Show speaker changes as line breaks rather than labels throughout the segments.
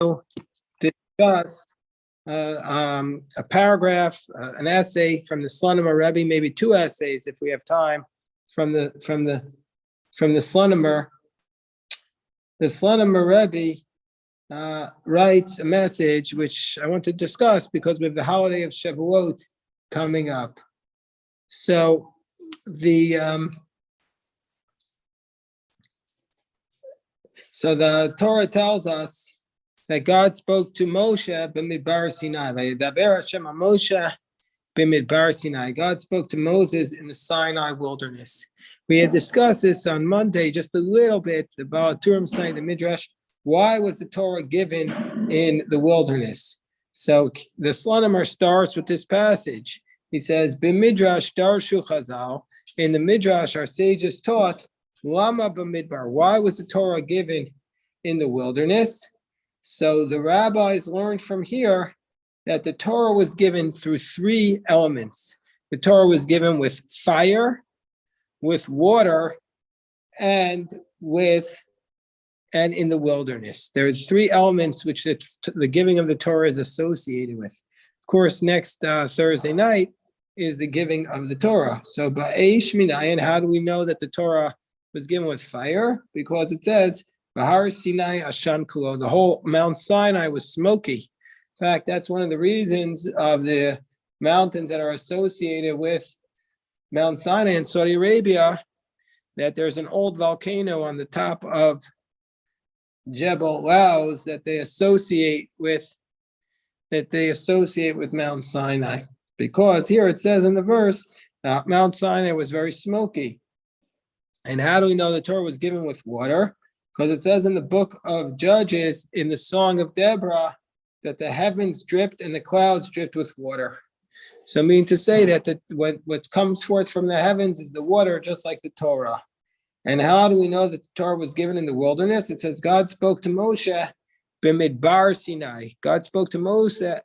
to discuss a paragraph, an essay from the Slonimer Rebbe, maybe two essays if we have time from the Slonimer. The Slonimer Rebbe writes a message which I want to discuss because we have the holiday of Shavuot coming up. So the Torah tells us that God spoke to Moshe Bemidbar Sinai. Vayedaber Hashem Moshe Bemidbar Sinai. God spoke to Moses in the Sinai wilderness. We had discussed this on Monday just a little bit about Turim saying the Midrash. Why was the Torah given in the wilderness? So the Slonimer starts with this passage. He says, "B'midrash darshu chazal." In the Midrash, our sages taught, "Lama b'midbar." Why was the Torah given in the wilderness? So the rabbis learned from here that the Torah was given through three elements. The Torah was given with fire, with water, and in the wilderness. There are three elements which the giving of the Torah is associated with. Of course, next Thursday night is the giving of the Torah. So ba'esh minayin, how do we know that the Torah was given with fire? Because it says, Bahar Sinai Ashan Kulo, the whole Mount Sinai was smoky. In fact, that's one of the reasons of the mountains that are associated with Mount Sinai in Saudi Arabia, that there's an old volcano on the top of Jebel Laos that they associate with Mount Sinai. Because here it says in the verse, Mount Sinai was very smoky. And how do we know the Torah was given with water? Because it says in the book of Judges, in the Song of Deborah, that the heavens dripped and the clouds dripped with water. So I mean to say that what comes forth from the heavens is the water, just like the Torah. And how do we know that the Torah was given in the wilderness? It says God spoke to Moshe Bemidbar Sinai. God spoke to Moshe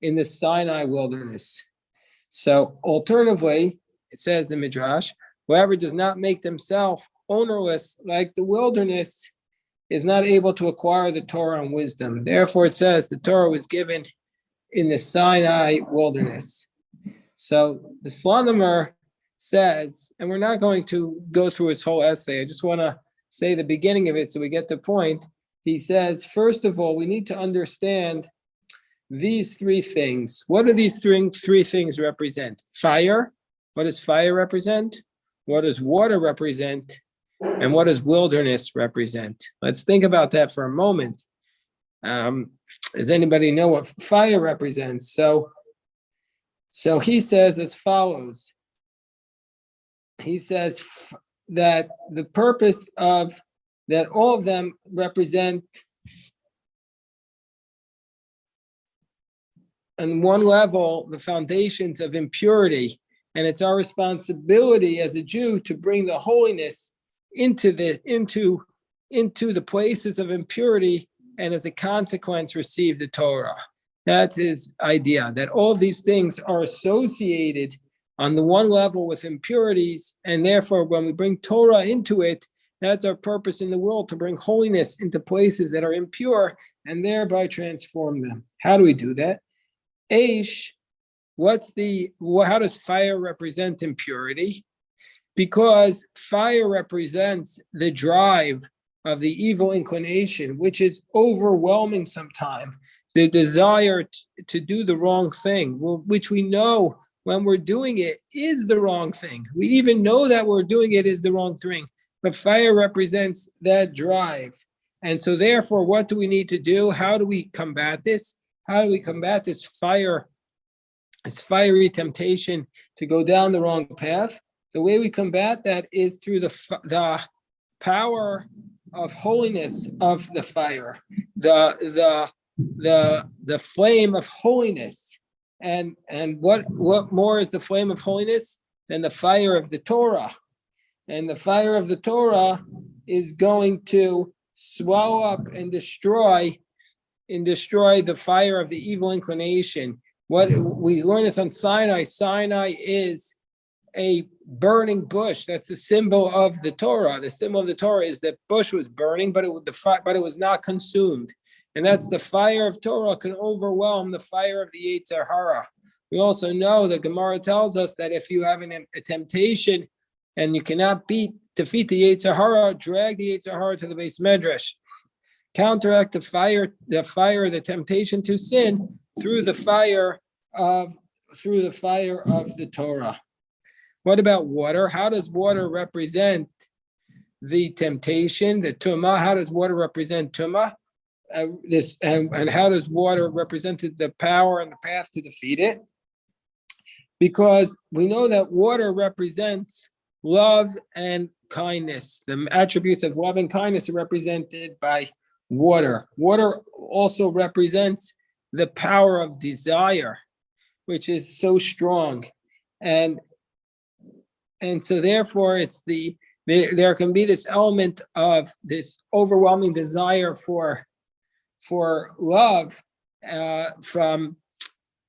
in the Sinai wilderness. So alternatively, it says in Midrash, whoever does not make themselves ownerless like the wilderness is not able to acquire the Torah and wisdom. Therefore, it says the Torah was given in the Sinai wilderness. So the Slonimer says, and we're not going to go through his whole essay, I just want to say the beginning of it so we get the point. He says, first of all, we need to understand these three things. What do these three things represent? Fire. What does fire represent? What does water represent? And what does wilderness represent? Let's think about that for a moment. Does anybody know what fire represents? So he says as follows. He says that the purpose of that all of them represent on one level the foundations of impurity, and it's our responsibility as a Jew to bring the holiness into the places of impurity, and as a consequence receive the Torah. That's his idea, that all of these things are associated on the one level with impurities, and therefore when we bring Torah into it, that's our purpose in the world, to bring holiness into places that are impure and thereby transform them. How do we do that? Aish, how does fire represent impurity? Because fire represents the drive of the evil inclination, which is overwhelming sometimes, the desire to do the wrong thing, which we know when we're doing it is the wrong thing. We even know that we're doing it is the wrong thing, but fire represents that drive. And so therefore, what do we need to do? How do we combat this? How do we combat this fiery temptation to go down the wrong path? The way we combat that is through the power of holiness of the fire, the flame of holiness. And what more is the flame of holiness than the fire of the Torah? And the fire of the Torah is going to swallow up and destroy the fire of the evil inclination. What we learn this on Sinai. Sinai is a burning bush. That's the symbol of the Torah. The symbol of the Torah is that bush was burning, but it was not consumed. and that's the fire of Torah can overwhelm the fire of the Yetzer Hara. We also know the Gemara tells us that if you have a temptation and you cannot defeat the Yetzer Hara, drag the Yetzer Hara to the Beis Medrash. Counteract the temptation to sin through the fire of the Torah. What about water? How does water represent the temptation, the tumah? How does water represent tumah? And how does water represent the power and the path to defeat it? Because we know that water represents love and kindness. The attributes of love and kindness are represented by water. Water also represents the power of desire, which is so strong. And so therefore there can be this element of this overwhelming desire for love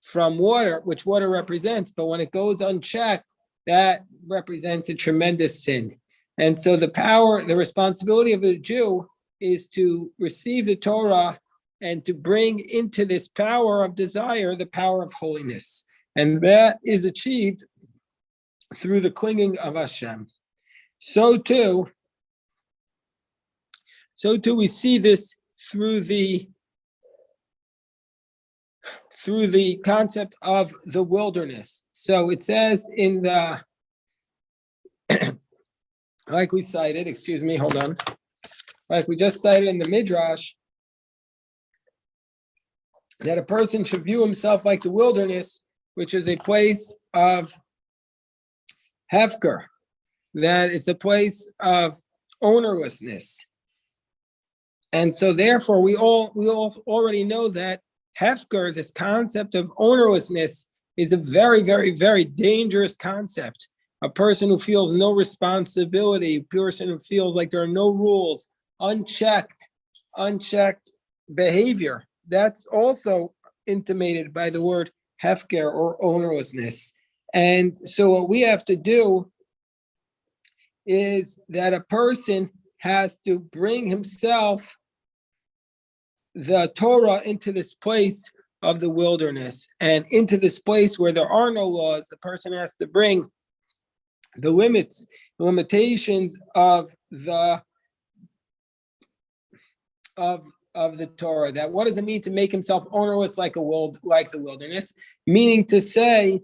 from water, which water represents, but when it goes unchecked, that represents a tremendous sin. And so the responsibility of a Jew is to receive the Torah and to bring into this power of desire the power of holiness. And that is achieved through the clinging of Hashem. So too we see this through the concept of the wilderness. So it says in the, like we cited, like we just cited in the Midrash, that a person should view himself like the wilderness, which is a place of hefker, that it's a place of ownerlessness. And so therefore we all already know that hefker, this concept of ownerlessness, is a very, very, very dangerous concept. A person who feels no responsibility, a person who feels like there are no rules, unchecked behavior. That's also intimated by the word hefker or ownerlessness. And so what we have to do is that a person has to bring himself, the Torah, into this place of the wilderness, and into this place where there are no laws. The person has to bring the limitations of the Torah. That what does it mean to make himself ownerless like the wilderness? Meaning to say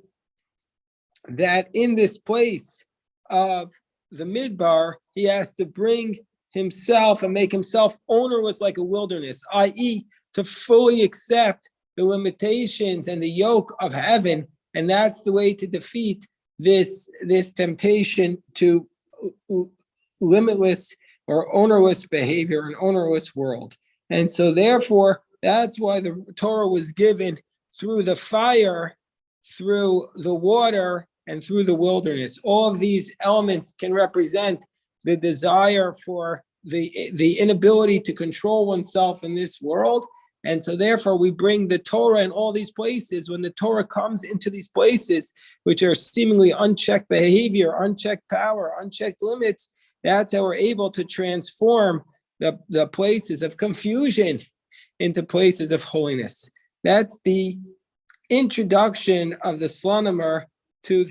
that in this place of the Midbar, he has to bring himself and make himself ownerless like a wilderness, i.e., to fully accept the limitations and the yoke of heaven. And that's the way to defeat this temptation to limitless or ownerless behavior, an ownerless world. And so therefore, that's why the Torah was given through the fire, through the water, and through the wilderness. All of these elements can represent the desire for the inability to control oneself in this world. And so therefore we bring the Torah in all these places. When the Torah comes into these places, which are seemingly unchecked behavior, unchecked power, unchecked limits, that's how we're able to transform the places of confusion into places of holiness. That's the introduction of the Slonimer to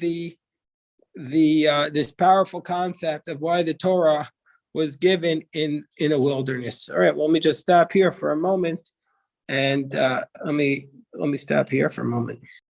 this powerful concept of why the Torah was given in a wilderness. All right, well, let me just stop here for a moment, and let me stop here for a moment.